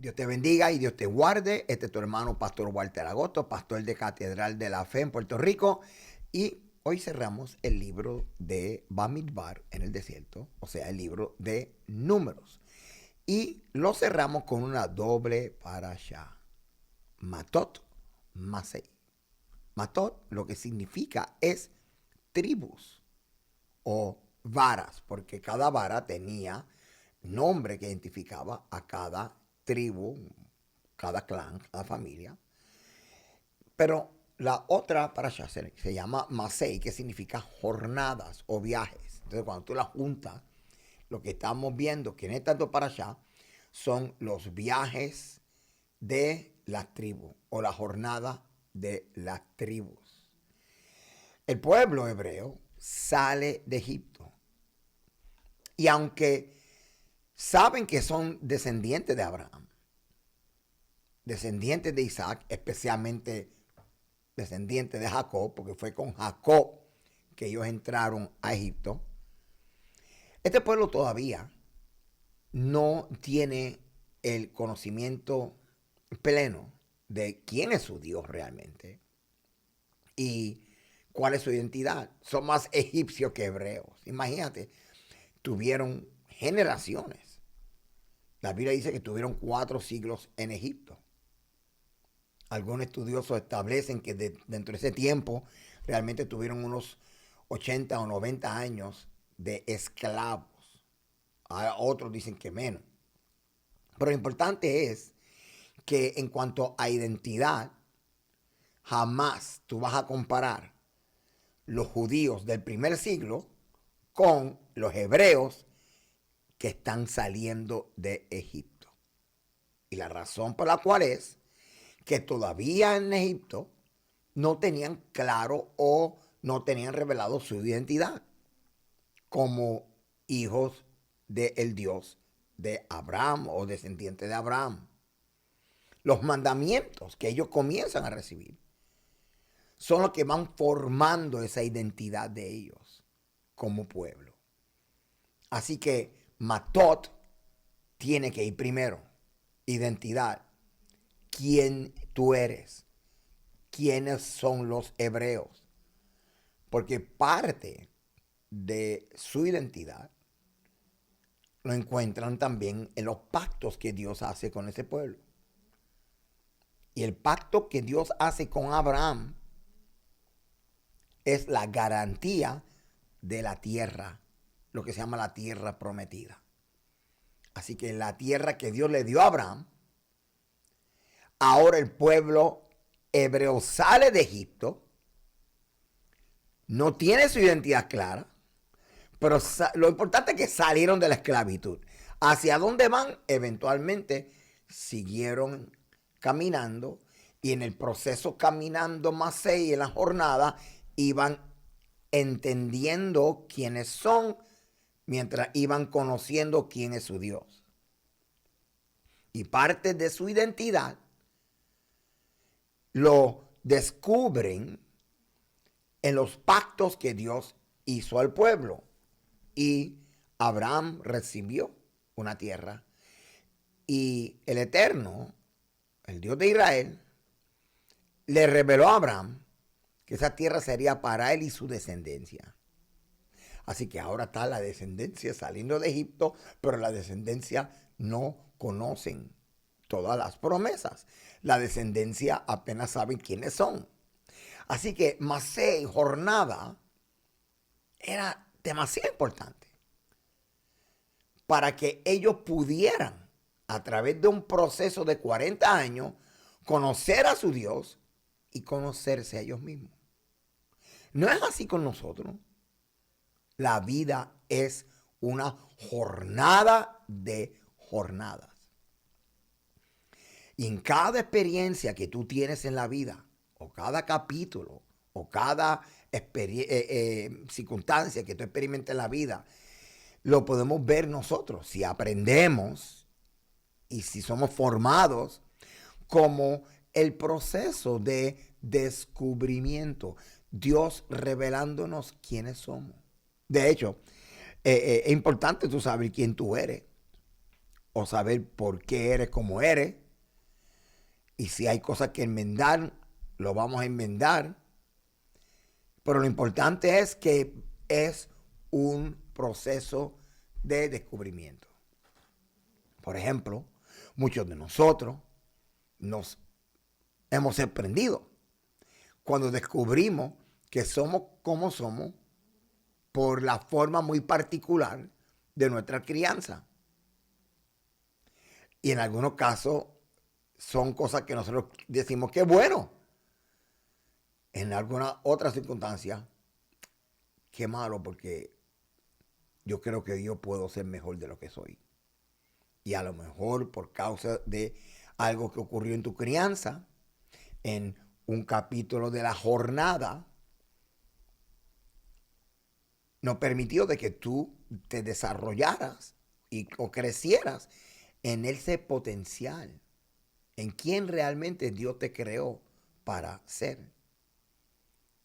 Dios te bendiga y Dios te guarde. Este es tu hermano Pastor Walter Agosto, pastor de Catedral de la Fe en Puerto Rico. Y hoy cerramos el libro de Bamidbar en el desierto, o sea, el libro de Números. Y lo cerramos con una doble parashá. Matot, Masei. Matot lo que significa es tribus o varas, porque cada vara tenía nombre que identificaba a cada tribu, cada clan, cada familia. Pero la otra parasha se llama Masei, que significa jornadas o viajes. Entonces, cuando tú la juntas, lo que estamos viendo que en estas dos parashas son los viajes de las tribus o la jornada de las tribus. El pueblo hebreo sale de Egipto. Y aunque saben que son descendientes de Abraham, descendientes de Isaac, especialmente descendientes de Jacob, porque fue con Jacob que ellos entraron a Egipto, este pueblo todavía no tiene el conocimiento pleno de quién es su Dios realmente y cuál es su identidad. Son más egipcios que hebreos. Imagínate, tuvieron generaciones. La Biblia dice que tuvieron 4 siglos en Egipto. Algunos estudiosos establecen que dentro de ese tiempo realmente tuvieron unos 80 o 90 años de esclavos. Otros dicen que menos. Pero lo importante es que en cuanto a identidad, jamás tú vas a comparar los judíos del primer siglo con los hebreos que están saliendo de Egipto. Y la razón por la cual es que todavía en Egipto no tenían claro o no tenían revelado su identidad como hijos del Dios de Abraham o descendientes de Abraham. Los mandamientos que ellos comienzan a recibir son los que van formando esa identidad de ellos como pueblo. Así que Matot tiene que ir primero. Identidad. ¿Quién tú eres? ¿Quiénes son los hebreos? Porque parte de su identidad lo encuentran también en los pactos que Dios hace con ese pueblo. Y el pacto que Dios hace con Abraham es la garantía de la tierra, lo que se llama la tierra prometida. Así que la tierra que Dios le dio a Abraham, ahora el pueblo hebreo sale de Egipto, no tiene su identidad clara, pero lo importante es que salieron de la esclavitud. ¿Hacia dónde van? Eventualmente siguieron caminando y en el proceso caminando más 6 en la jornada iban entendiendo quiénes son mientras iban conociendo quién es su Dios. Y parte de su identidad lo descubren en los pactos que Dios hizo al pueblo. Y Abraham recibió una tierra. Y el Eterno, el Dios de Israel, le reveló a Abraham que esa tierra sería para él y su descendencia. Así que ahora está la descendencia saliendo de Egipto, pero la descendencia no conocen todas las promesas. La descendencia apenas saben quiénes son. Así que Masei, jornada, era demasiado importante para que ellos pudieran, a través de un proceso de 40 años, conocer a su Dios y conocerse a ellos mismos. No es así con nosotros. La vida es una jornada de jornadas. Y en cada experiencia que tú tienes en la vida, o cada capítulo, o cada circunstancia que tú experimentas en la vida, lo podemos ver nosotros si aprendemos y si somos formados como el proceso de descubrimiento. Dios revelándonos quiénes somos. De hecho, es importante tú saber quién tú eres. o saber por qué eres como eres. Y si hay cosas que enmendar, lo vamos a enmendar. Pero lo importante es que es un proceso de descubrimiento. Por ejemplo, muchos de nosotros nos hemos sorprendido cuando descubrimos que somos como somos por la forma muy particular de nuestra crianza. Y en algunos casos son cosas que nosotros decimos que es bueno. En alguna otra circunstancia, qué malo, porque yo creo que yo puedo ser mejor de lo que soy. Y a lo mejor por causa de algo que ocurrió en tu crianza, en un capítulo de la jornada, no permitió de que tú te desarrollaras o crecieras en ese potencial, en quién realmente Dios te creó para ser.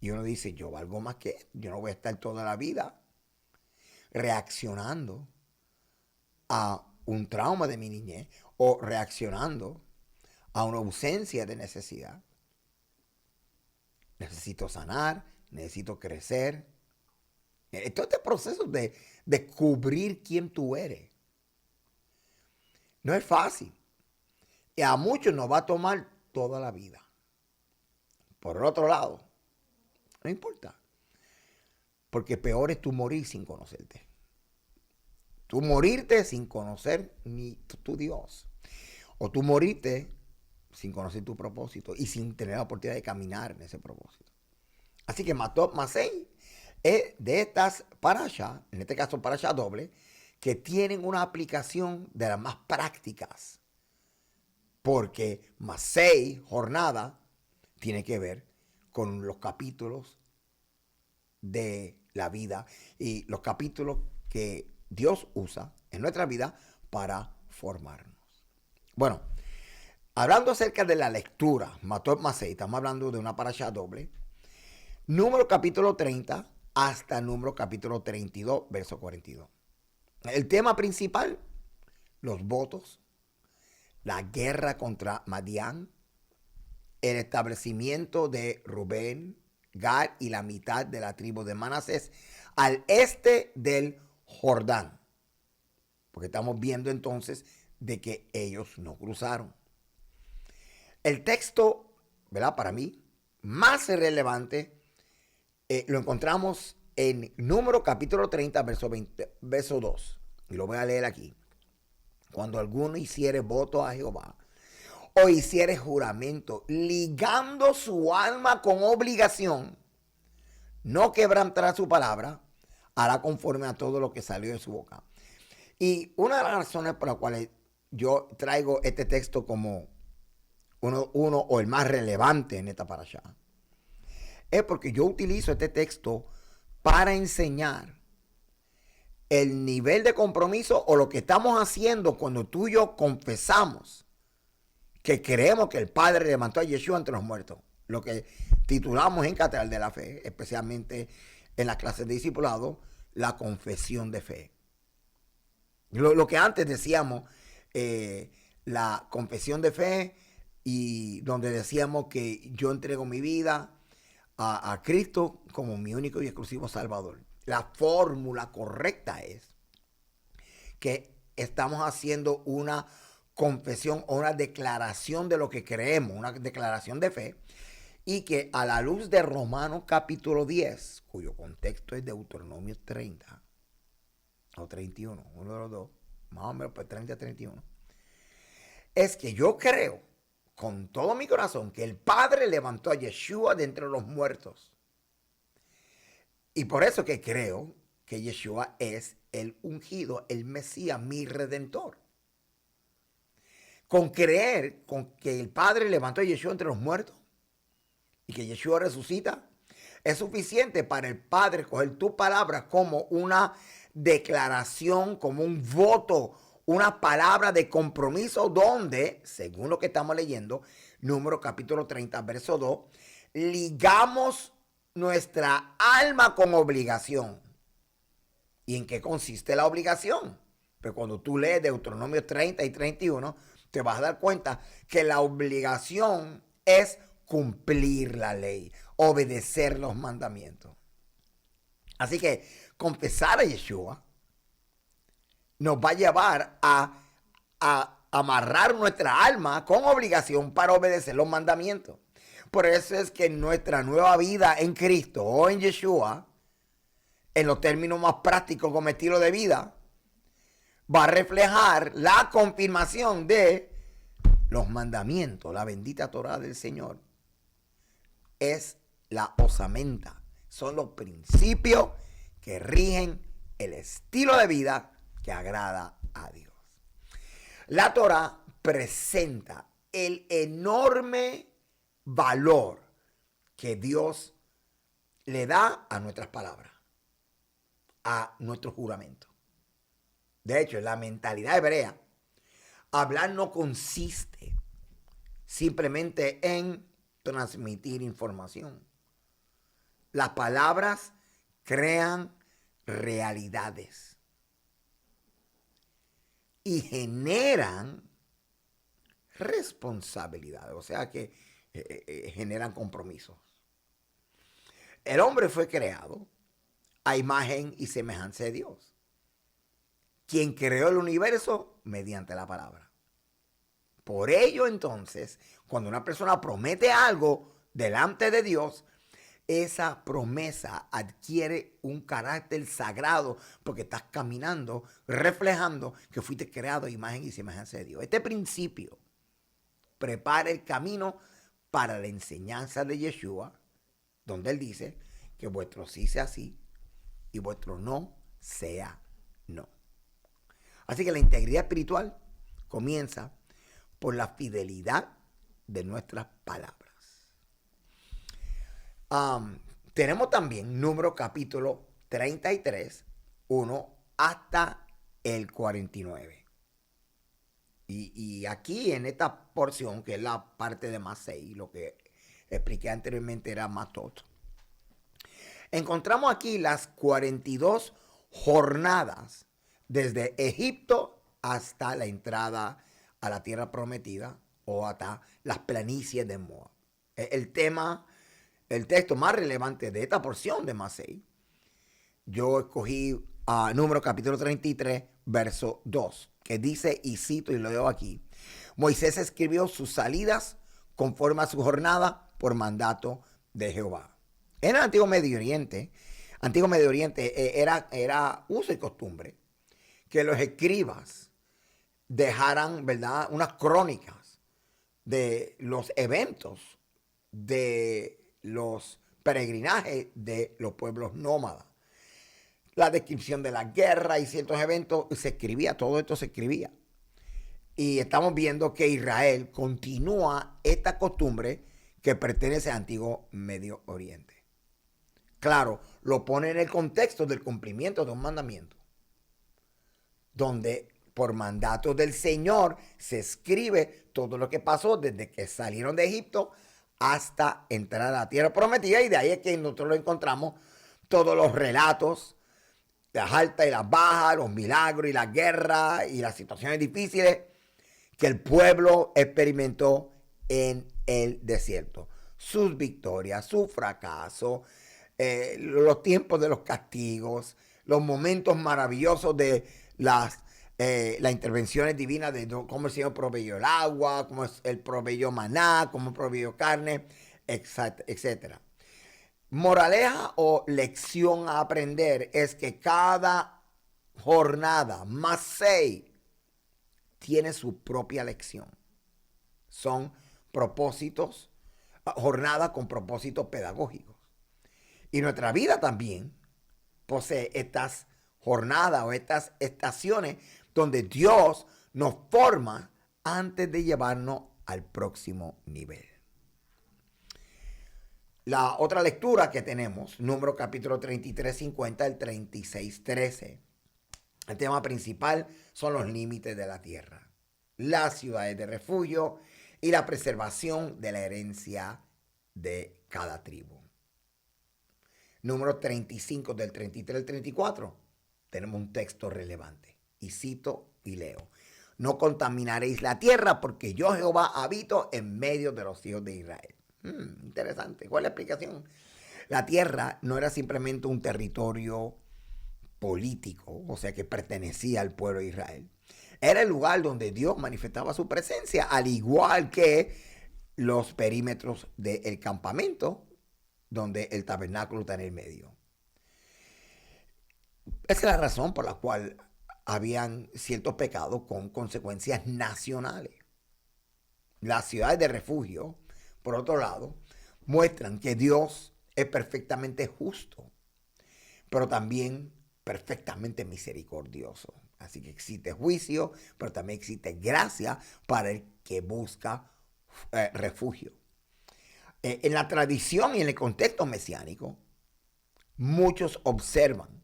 Y uno dice, yo valgo más que él, yo no voy a estar toda la vida reaccionando a un trauma de mi niñez o reaccionando a una ausencia de necesidad. Necesito sanar, necesito crecer. Todo este proceso de descubrir quién tú eres no es fácil. Y a muchos nos va a tomar toda la vida. Por el otro lado, no importa. Porque peor es tú morir sin conocerte. Tú morirte sin conocer ni tu Dios. O tú morirte sin conocer tu propósito y sin tener la oportunidad de caminar en ese propósito. Así que Matot Masei es de estas parashas, en este caso parashá doble, que tienen una aplicación de las más prácticas. Porque Masei, jornada, tiene que ver con los capítulos de la vida y los capítulos que Dios usa en nuestra vida para formarnos. Bueno, hablando acerca de la lectura, Matot Masei, estamos hablando de una parashá doble, número capítulo 30 hasta número capítulo 32, verso 42. El tema principal, los votos, la guerra contra Madián, el establecimiento de Rubén, Gad y la mitad de la tribu de Manasés al este del Jordán. Porque estamos viendo entonces de que ellos no cruzaron. El texto, ¿verdad? Para mí, más relevante, lo encontramos en Número capítulo 30, verso 2. Y lo voy a leer aquí. Cuando alguno hiciere voto a Jehová, o hiciere juramento, ligando su alma con obligación, no quebrantará su palabra, hará conforme a todo lo que salió de su boca. Y una de las razones por las cuales yo traigo este texto como uno o el más relevante en esta parashá, es porque yo utilizo este texto para enseñar el nivel de compromiso o lo que estamos haciendo cuando tú y yo confesamos que creemos que el Padre levantó a Yeshua entre los muertos. Lo que titulamos en Catedral de la Fe, especialmente en las clases de discipulado, la confesión de fe. Lo que antes decíamos, la confesión de fe, y donde decíamos que yo entrego mi vida a Cristo como mi único y exclusivo Salvador. La fórmula correcta es que estamos haciendo una confesión o una declaración de lo que creemos, una declaración de fe, y que a la luz de Romanos capítulo 10, cuyo contexto es Deuteronomio 30 o 31, uno de los dos, más o menos pues 30 a 31, es que yo creo con todo mi corazón que el Padre levantó a Yeshua de entre los muertos. Y por eso que creo que Yeshua es el ungido, el Mesías, mi Redentor. Con creer con que el Padre levantó a Yeshua entre los muertos y que Yeshua resucita, es suficiente para el Padre coger tu palabra como una declaración, como un voto, una palabra de compromiso donde, según lo que estamos leyendo, Número capítulo 30, verso 2, ligamos nuestra alma con obligación. ¿Y en qué consiste la obligación? Pero cuando tú lees Deuteronomio 30 y 31, te vas a dar cuenta que la obligación es cumplir la ley, obedecer los mandamientos. Así que confesar a Yeshua nos va a llevar a amarrar nuestra alma con obligación para obedecer los mandamientos. Por eso es que nuestra nueva vida en Cristo o en Yeshua, en los términos más prácticos como estilo de vida, va a reflejar la confirmación de los mandamientos. La bendita Torah del Señor es la osamenta. Son los principios que rigen el estilo de vida que agrada a Dios. La Torah presenta el enorme valor que Dios le da a nuestras palabras, a nuestro juramento. De hecho, en la mentalidad hebrea, hablar no consiste simplemente en transmitir información. Las palabras crean realidades y generan responsabilidades, o sea que generan compromisos. El hombre fue creado a imagen y semejanza de Dios, quien creó el universo mediante la palabra. Por ello, entonces, cuando una persona promete algo delante de Dios, esa promesa adquiere un carácter sagrado porque estás caminando, reflejando que fuiste creado a imagen y semejanza de Dios. Este principio prepara el camino para la enseñanza de Yeshua, donde él dice que vuestro sí sea sí y vuestro no sea no. Así que la integridad espiritual comienza por la fidelidad de nuestras palabras. Tenemos también Números capítulo 33, 1 hasta el 49. Y aquí en esta porción, que es la parte de Masei, lo que expliqué anteriormente era Matot, encontramos aquí las 42 jornadas desde Egipto hasta la entrada a la tierra prometida o hasta las planicies de Moab. El texto más relevante de esta porción de Masei, yo escogí Número capítulo 33, verso 2, que dice, y cito y lo leo aquí: Moisés escribió sus salidas conforme a su jornada por mandato de Jehová. En el Antiguo Medio Oriente era uso y costumbre que los escribas dejaran, ¿verdad?, unas crónicas de los eventos, de los peregrinajes de los pueblos nómadas. La descripción de la guerra y ciertos eventos se escribía, todo esto se escribía. Y estamos viendo que Israel continúa esta costumbre que pertenece al Antiguo Medio Oriente. Claro, lo pone en el contexto del cumplimiento de un mandamiento, donde por mandato del Señor se escribe todo lo que pasó desde que salieron de Egipto hasta entrar a la tierra prometida, y de ahí es que nosotros lo encontramos todos los relatos, las altas y las bajas, los milagros y las guerras y las situaciones difíciles que el pueblo experimentó en el desierto. Sus victorias, su fracaso, los tiempos de los castigos, los momentos maravillosos de las intervenciones divinas, de cómo el Señor proveyó el agua, cómo Él proveyó maná, cómo proveyó carne, etcétera. Moraleja o lección a aprender es que cada jornada, Masei, tiene su propia lección. Son propósitos, jornadas con propósitos pedagógicos. Y nuestra vida también posee estas jornadas o estas estaciones donde Dios nos forma antes de llevarnos al próximo nivel. La otra lectura que tenemos, Número capítulo 33, 50 al 36, 13. El tema principal son los límites de la tierra, las ciudades de refugio y la preservación de la herencia de cada tribu. Número 35, del 33 al 34, tenemos un texto relevante. Y cito y leo: no contaminaréis la tierra, porque yo Jehová habito en medio de los hijos de Israel. Interesante. ¿Cuál es la explicación? La tierra no era simplemente un territorio político, o sea, que pertenecía al pueblo de Israel. Era el lugar donde Dios manifestaba su presencia, al igual que los perímetros del campamento, donde el tabernáculo está en el medio. Esa es la razón por la cual habían ciertos pecados con consecuencias nacionales. Las ciudades de refugio, por otro lado, muestran que Dios es perfectamente justo, pero también perfectamente misericordioso. Así que existe juicio, pero también existe gracia para el que busca refugio. En la tradición y en el contexto mesiánico, muchos observan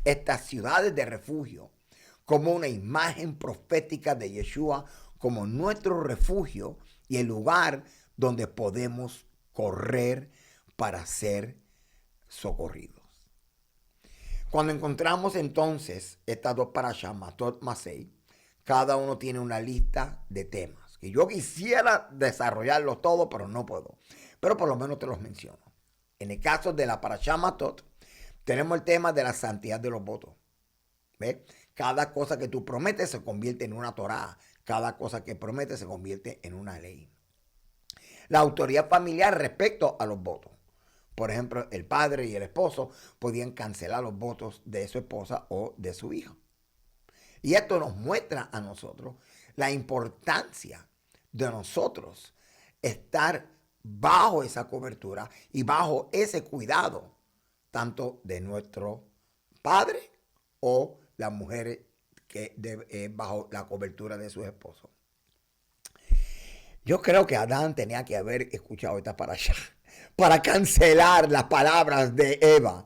estas ciudades de refugio como una imagen profética de Yeshua, como nuestro refugio y el lugar donde podemos correr para ser socorridos. Cuando encontramos entonces estas dos parashas, Matot, Masei, cada uno tiene una lista de temas que yo quisiera desarrollarlos todos, pero no puedo. Pero por lo menos te los menciono. En el caso de la parashá Matot, tenemos el tema de la santidad de los votos. ¿Ves? Cada cosa que tú prometes se convierte en una Torá. Cada cosa que prometes se convierte en una ley. La autoridad familiar respecto a los votos. Por ejemplo, el padre y el esposo podían cancelar los votos de su esposa o de su hijo. Y esto nos muestra a nosotros la importancia de nosotros estar bajo esa cobertura y bajo ese cuidado, tanto de nuestro padre o la mujer que bajo la cobertura de su esposo. Yo creo que Adán tenía que haber escuchado esta parashá para cancelar las palabras de Eva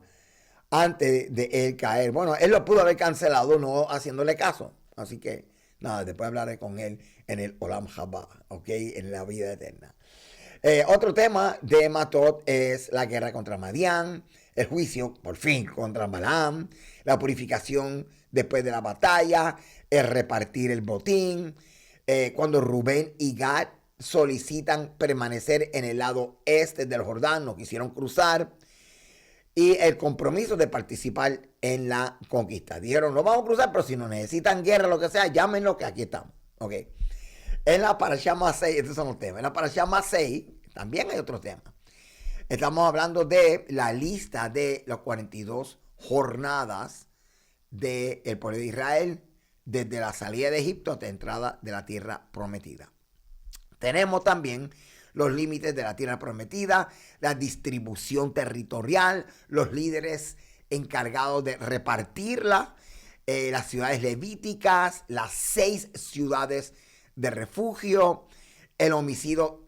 antes de él caer. Bueno, él lo pudo haber cancelado no haciéndole caso. Así que, nada, después hablaré con él en el Olam Haba, ¿ok? En la vida eterna. Otro tema de Matot es la guerra contra Madián, el juicio, por fin, contra Balaam, la purificación después de la batalla, el repartir el botín, cuando Rubén y Gad solicitan permanecer en el lado este del Jordán, no quisieron cruzar, y el compromiso de participar en la conquista. Dijeron, no vamos a cruzar, pero si nos necesitan guerra, lo que sea, llámenlo que aquí estamos. ¿Ok? En la parashá Masei, estos son los temas. En la parashá Masei también hay otro tema. Estamos hablando de la lista de las 42 jornadas del pueblo de Israel desde la salida de Egipto hasta la entrada de la tierra prometida. Tenemos también los límites de la tierra prometida, la distribución territorial, los líderes encargados de repartirla, las ciudades levíticas, las 6 ciudades de refugio, el homicidio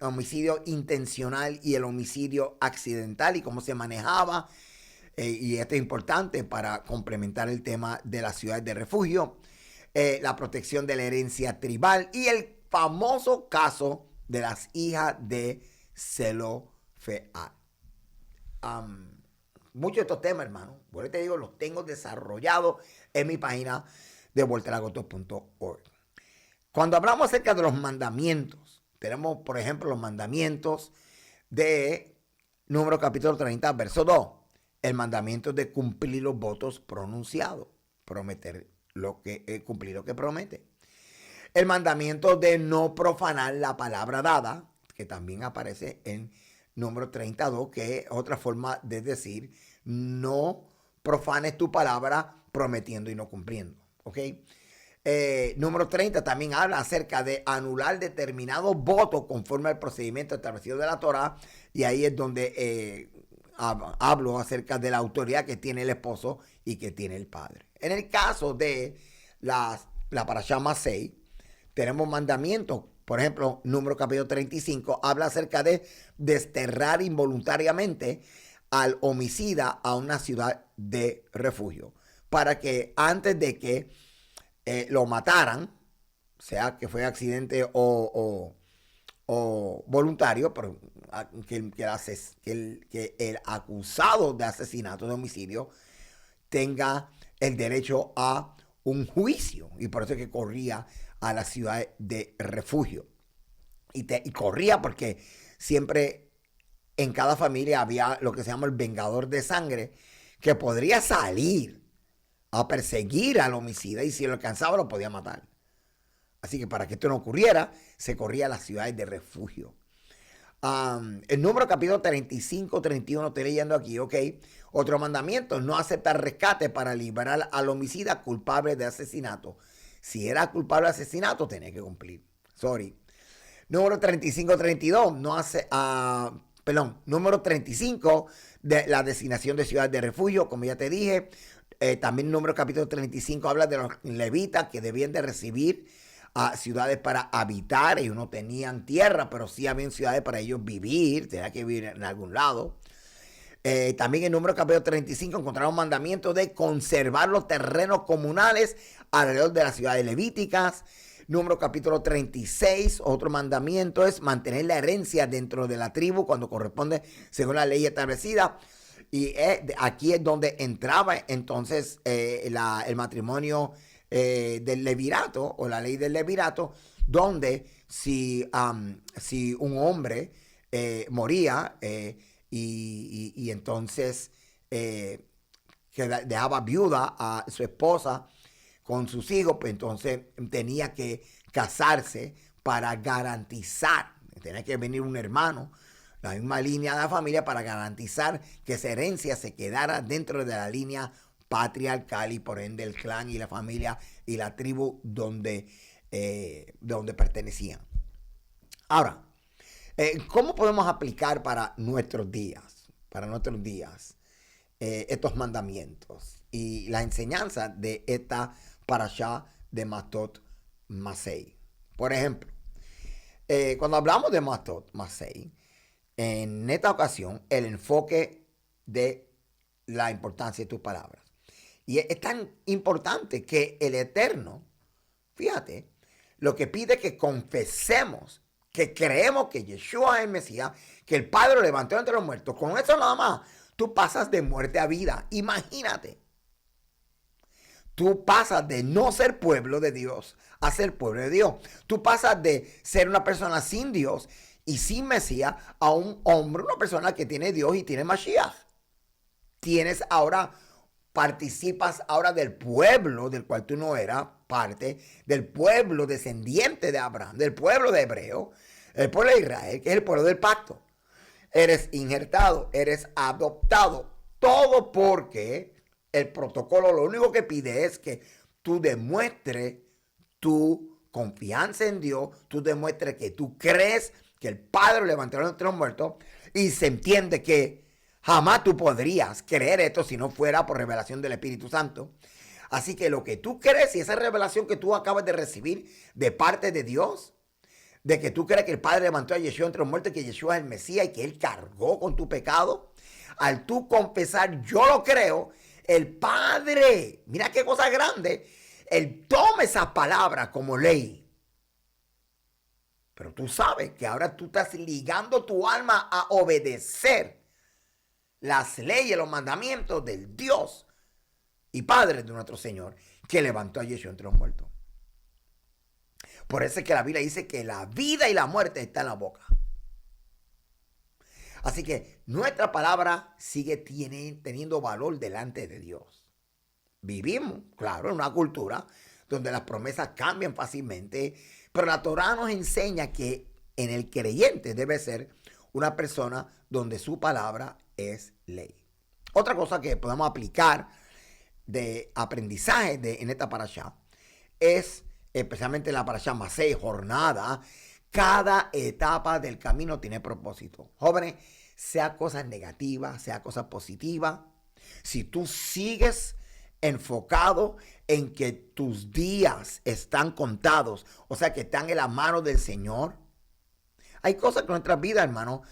intencional y el homicidio accidental y cómo se manejaba. Y esto es importante para complementar el tema de las ciudades de refugio, la protección de la herencia tribal y el famoso caso de las hijas de Zelofehad. Muchos de estos temas, hermano, bueno, te digo, los tengo desarrollados en mi página de vueltalagoto.org. Cuando hablamos acerca de los mandamientos, tenemos, por ejemplo, los mandamientos de Números capítulo 30, verso 2. El mandamiento de cumplir los votos pronunciados, prometer cumplir lo que promete. El mandamiento de no profanar la palabra dada, que también aparece en número 32, que es otra forma de decir, no profanes tu palabra prometiendo y no cumpliendo. ¿Ok? Número 30 también habla acerca de anular determinados votos conforme al procedimiento establecido de la Torah, y ahí es donde hablo acerca de la autoridad que tiene el esposo y que tiene el padre. En el caso de la parashá Masei, tenemos mandamientos. Por ejemplo, número capítulo 35 habla acerca de desterrar involuntariamente al homicida a una ciudad de refugio, para que antes de que lo mataran, sea que fue accidente o voluntario, pero que el acusado de asesinato, de homicidio, tenga el derecho a un juicio. Y por eso es que corría a la ciudad de refugio. Y corría porque siempre en cada familia había lo que se llama el vengador de sangre, que podría salir a perseguir al homicida y si lo alcanzaba lo podía matar. Así que para que esto no ocurriera, se corría a las ciudades de refugio. El número capítulo 35, 31, estoy leyendo aquí, ok. Otro mandamiento, no aceptar rescate para liberar al homicida culpable de asesinato. Si era culpable de asesinato, tenía que cumplir. Sorry. Número 35, 32, no hace, número 35, de la designación de ciudades de refugio, como ya te dije. También el número capítulo 35 habla de los levitas que debían de recibir ciudades para habitar. Ellos no tenían tierra, pero sí habían ciudades para ellos vivir, tenían que vivir en algún lado. También en el número capítulo 35 encontraron mandamiento de conservar los terrenos comunales alrededor de las ciudades levíticas. Número capítulo 36, otro mandamiento es mantener la herencia dentro de la tribu cuando corresponde según la ley establecida. Y aquí es donde entraba entonces el matrimonio del levirato o la ley del levirato, donde si un hombre moría y entonces que dejaba viuda a su esposa con sus hijos, pues entonces tenía que casarse para garantizar, tenía que venir un hermano, la misma línea de la familia, para garantizar que esa herencia se quedara dentro de la línea patriarcal y por ende el clan y la familia y la tribu donde pertenecían. Ahora, ¿cómo podemos aplicar para nuestros días? Estos mandamientos y la enseñanza de esta parashá de Matot Masei. Por ejemplo, cuando hablamos de Matot Masei, en esta ocasión el enfoque de la importancia de tus palabras. Y es tan importante que el Eterno, fíjate, lo que pide es que confesemos, que creemos que Yeshua es el Mesías, que el Padre lo levantó entre los muertos. Con eso nada más, tú pasas de muerte a vida. Imagínate. Tú pasas de no ser pueblo de Dios a ser pueblo de Dios. Tú pasas de ser una persona sin Dios y sin Mesías a un hombre, una persona que tiene Dios y tiene Mashiach. Participas ahora del pueblo del cual tú no eras parte, del pueblo descendiente de Abraham, del pueblo de Hebreo, el pueblo de Israel, que es el pueblo del pacto. Eres injertado, eres adoptado, todo porque el protocolo lo único que pide es que tú demuestres tu confianza en Dios, tú demuestres que tú crees que el Padre lo levantó entre los muertos y se entiende que jamás tú podrías creer esto si no fuera por revelación del Espíritu Santo. Así que lo que tú crees y esa revelación que tú acabas de recibir de parte de Dios, de que tú crees que el Padre levantó a Yeshua entre los muertos, que Yeshua es el Mesías y que Él cargó con tu pecado, al tú confesar, yo lo creo, el Padre, mira qué cosa grande, Él toma esas palabras como ley. Pero tú sabes que ahora tú estás ligando tu alma a obedecer las leyes, los mandamientos del Dios y Padre de nuestro Señor, que levantó a Yeshua entre los muertos. Por eso es que la Biblia dice que la vida y la muerte están en la boca. Así que nuestra palabra sigue teniendo valor delante de Dios. Vivimos, claro, en una cultura donde las promesas cambian fácilmente, pero la Torá nos enseña que en el creyente debe ser una persona donde su palabra es ley. Otra cosa que podemos aplicar de aprendizaje en esta parashá es, especialmente en la parashá Masei, jornada, cada etapa del camino tiene propósito. Jóvenes, sea cosas negativas, sea cosas positivas, si tú sigues enfocado en que tus días están contados, o sea que están en la mano del Señor, hay cosas que en nuestras vidas, hermano,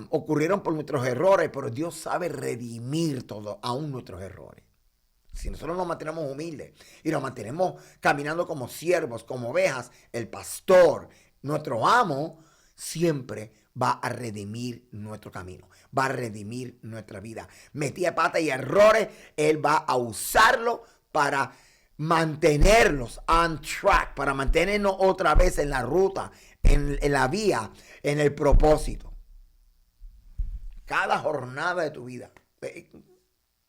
ocurrieron por nuestros errores, pero Dios sabe redimir todo, aún nuestros errores. Si nosotros nos mantenemos humildes y nos mantenemos caminando como siervos, como ovejas, el pastor, nuestro amo, siempre va a redimir nuestro camino, va a redimir nuestra vida. Metida de pata y errores, Él va a usarlo para mantenernos on track, para mantenernos otra vez en la ruta, en la vía, en el propósito. Cada jornada de tu vida.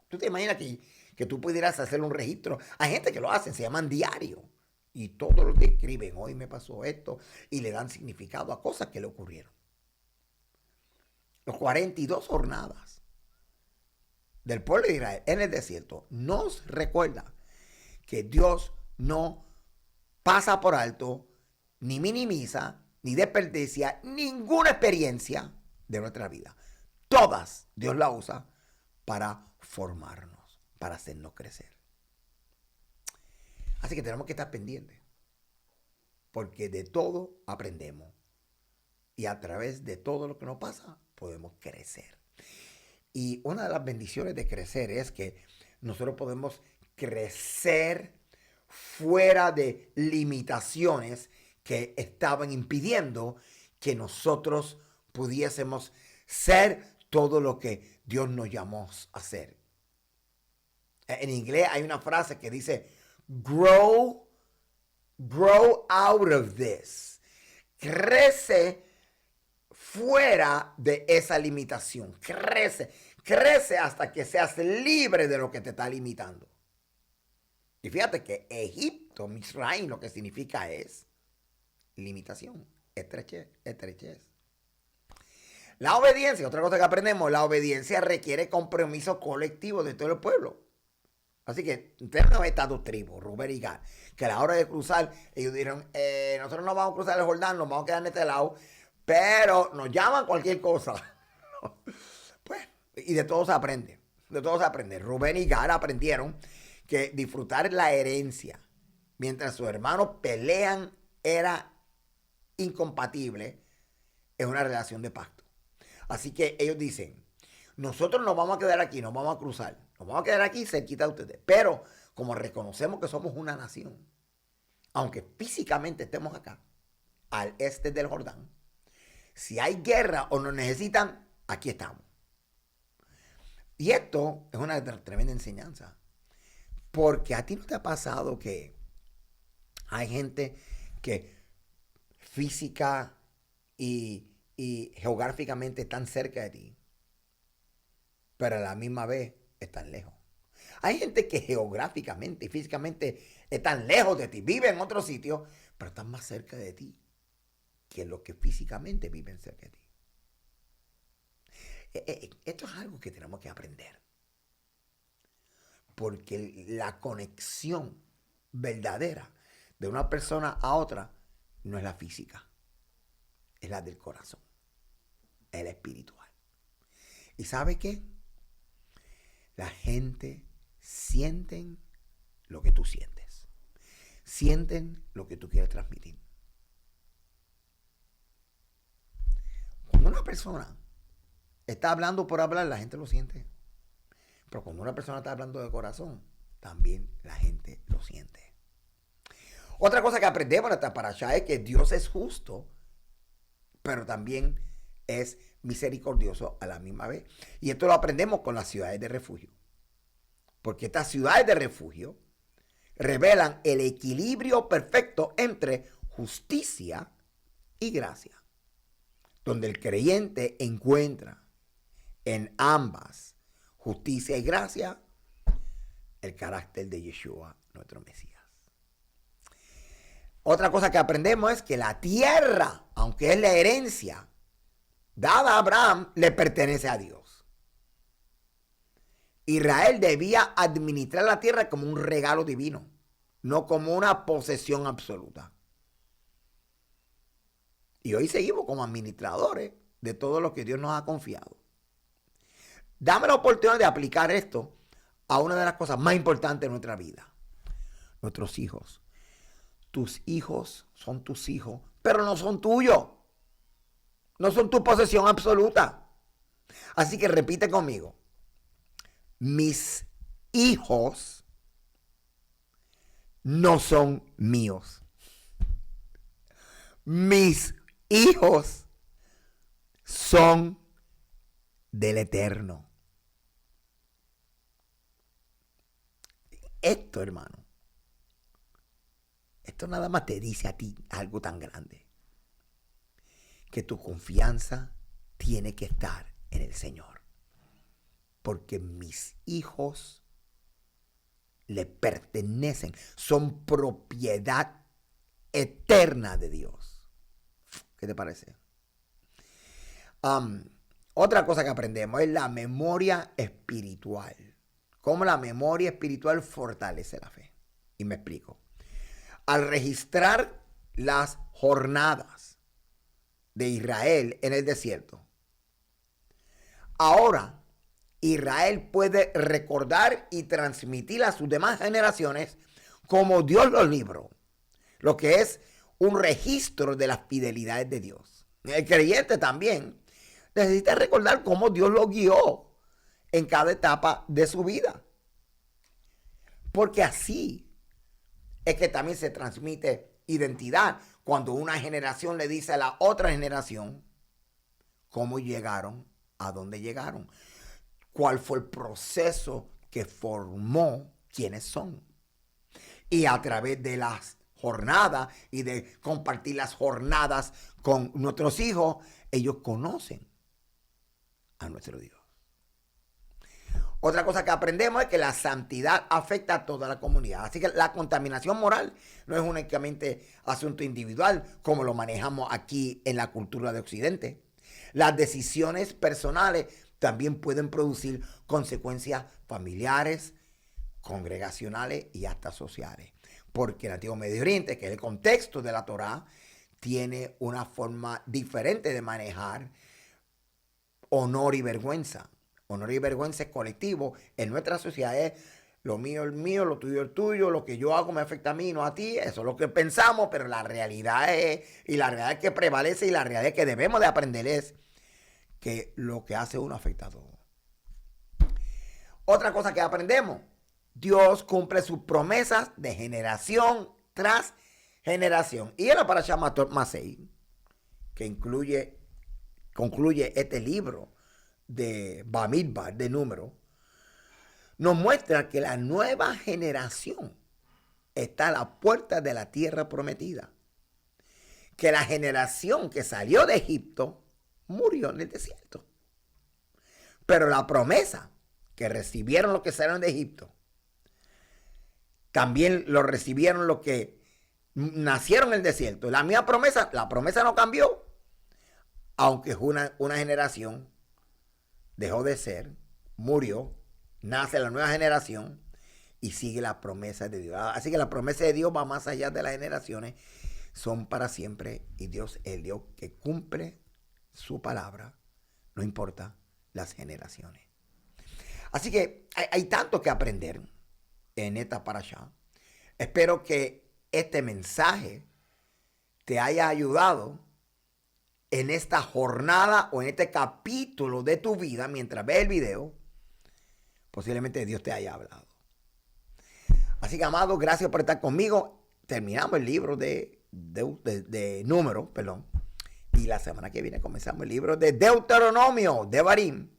¿Tú te imaginas que tú pudieras hacer un registro? Hay gente que lo hace, se llaman diario. Y todos los describen, hoy me pasó esto, y le dan significado a cosas que le ocurrieron. Los 42 jornadas del pueblo de Israel en el desierto nos recuerda que Dios no pasa por alto, ni minimiza, ni desperdicia ninguna experiencia de nuestra vida. Todas Dios la usa para formarnos, para hacernos crecer. Así que tenemos que estar pendientes, porque de todo aprendemos y a través de todo lo que nos pasa podemos crecer. Y una de las bendiciones de crecer es que nosotros podemos crecer fuera de limitaciones que estaban impidiendo que nosotros pudiésemos ser todo lo que Dios nos llamó a ser. En inglés hay una frase que dice, grow out of this. Crece fuera de esa limitación. Crece hasta que seas libre de lo que te está limitando. Y fíjate que Egipto, Misraim, lo que significa es limitación, estrechez. La obediencia, otra cosa que aprendemos, la obediencia requiere compromiso colectivo de todo el pueblo. Así que ustedes no ven estas dos tribus, Rubén y Gad, que a la hora de cruzar, ellos dijeron, nosotros no vamos a cruzar el Jordán, nos vamos a quedar en este lado, pero nos llaman cualquier cosa. Pues, y de todo se aprende, Rubén y Gad aprendieron que disfrutar la herencia mientras sus hermanos pelean era incompatible en una relación de pacto. Así que ellos dicen, nosotros nos vamos a quedar aquí, nos vamos a cruzar, nos vamos a quedar aquí cerquita de ustedes, pero como reconocemos que somos una nación, aunque físicamente estemos acá, al este del Jordán, si hay guerra o nos necesitan, aquí estamos. Y esto es una tremenda enseñanza, porque a ti no te ha pasado que hay gente que física y geográficamente están cerca de ti, pero a la misma vez están lejos. Hay gente que geográficamente y físicamente están lejos de ti, viven en otro sitio, pero están más cerca de ti que los que físicamente viven cerca de ti. Esto es algo que tenemos que aprender, porque la conexión verdadera de una persona a otra no es la física, es la del corazón, es la espiritual. ¿Y sabe qué? La gente sienten lo que tú sientes, sienten lo que tú quieres transmitir. Cuando una persona está hablando por hablar, la gente lo siente. Pero cuando una persona está hablando de corazón, también la gente lo siente. Otra cosa que aprendemos en esta parasha es que Dios es justo, pero también es misericordioso a la misma vez. Y esto lo aprendemos con las ciudades de refugio. Porque estas ciudades de refugio revelan el equilibrio perfecto entre justicia y gracia, donde el creyente encuentra en ambas, justicia y gracia, el carácter de Yeshua, nuestro Mesías. Otra cosa que aprendemos es que la tierra, aunque es la herencia dada a Abraham, le pertenece a Dios. Israel debía administrar la tierra como un regalo divino, no como una posesión absoluta. Y hoy seguimos como administradores de todo lo que Dios nos ha confiado. Dame la oportunidad de aplicar esto a una de las cosas más importantes de nuestra vida. Nuestros hijos. Tus hijos son tus hijos, pero no son tuyos. No son tu posesión absoluta. Así que repite conmigo. Mis hijos no son míos. Mis hijos son del Eterno. Esto, hermano, esto nada más te dice a ti algo tan grande. Que tu confianza tiene que estar en el Señor. Porque mis hijos le pertenecen, son propiedad eterna de Dios. ¿Qué te parece? Otra cosa que aprendemos es la memoria espiritual. Cómo la memoria espiritual fortalece la fe. Y me explico. Al registrar las jornadas de Israel en el desierto, ahora Israel puede recordar y transmitir a sus demás generaciones como Dios los libró, lo que es un registro de las fidelidades de Dios. El creyente también necesita recordar cómo Dios lo guió en cada etapa de su vida, porque así es que también se transmite identidad cuando una generación le dice a la otra generación cómo llegaron, a dónde llegaron, cuál fue el proceso que formó quiénes son. Y a través de las jornadas y de compartir las jornadas con nuestros hijos, ellos conocen a nuestro Dios. Otra cosa que aprendemos es que la santidad afecta a toda la comunidad. Así que la contaminación moral no es únicamente asunto individual como lo manejamos aquí en la cultura de Occidente. Las decisiones personales también pueden producir consecuencias familiares, congregacionales y hasta sociales. Porque el Antiguo Medio Oriente, que es el contexto de la Torá, tiene una forma diferente de manejar honor y vergüenza. Honor y vergüenza es colectivo. En nuestra sociedad es lo mío es mío, lo tuyo es tuyo, lo que yo hago me afecta a mí, no a ti. Eso es lo que pensamos, pero la realidad es, y la realidad que prevalece y la realidad que debemos de aprender es que lo que hace uno afecta a todo. Otra cosa que aprendemos, Dios cumple sus promesas de generación tras generación. Y en la parashá Masei, que concluye este libro de Bamidbar, de número, nos muestra que la nueva generación está a la puerta de la tierra prometida. Que la generación que salió de Egipto murió en el desierto. Pero la promesa que recibieron los que salieron de Egipto, también lo recibieron los que nacieron en el desierto. La misma promesa, la promesa no cambió, aunque una generación dejó de ser, murió, nace la nueva generación y sigue la promesa de Dios. Así que la promesa de Dios va más allá de las generaciones, son para siempre y Dios es el Dios que cumple su palabra, no importa las generaciones. Así que hay tanto que aprender en esta parashá. Espero que este mensaje te haya ayudado en esta jornada o en este capítulo de tu vida mientras ves el video. Posiblemente Dios te haya hablado. Así que, amados, gracias por estar conmigo. Terminamos el libro de Números, perdón. Y la semana que viene comenzamos el libro de Deuteronomio, de Barim.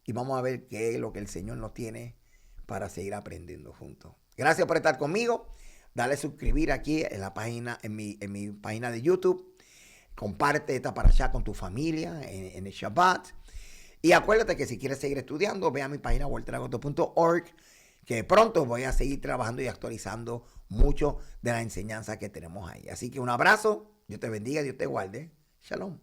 Y vamos a ver qué es lo que el Señor nos tiene para seguir aprendiendo juntos. Gracias por estar conmigo. Dale suscribir aquí en la página, en mi página de YouTube. Comparte esta parashá con tu familia en el Shabbat. Y acuérdate que si quieres seguir estudiando, ve a mi página walteragoto.org, que pronto voy a seguir trabajando y actualizando mucho de la enseñanza que tenemos ahí. Así que un abrazo, Dios te bendiga, Dios te guarde. Shalom.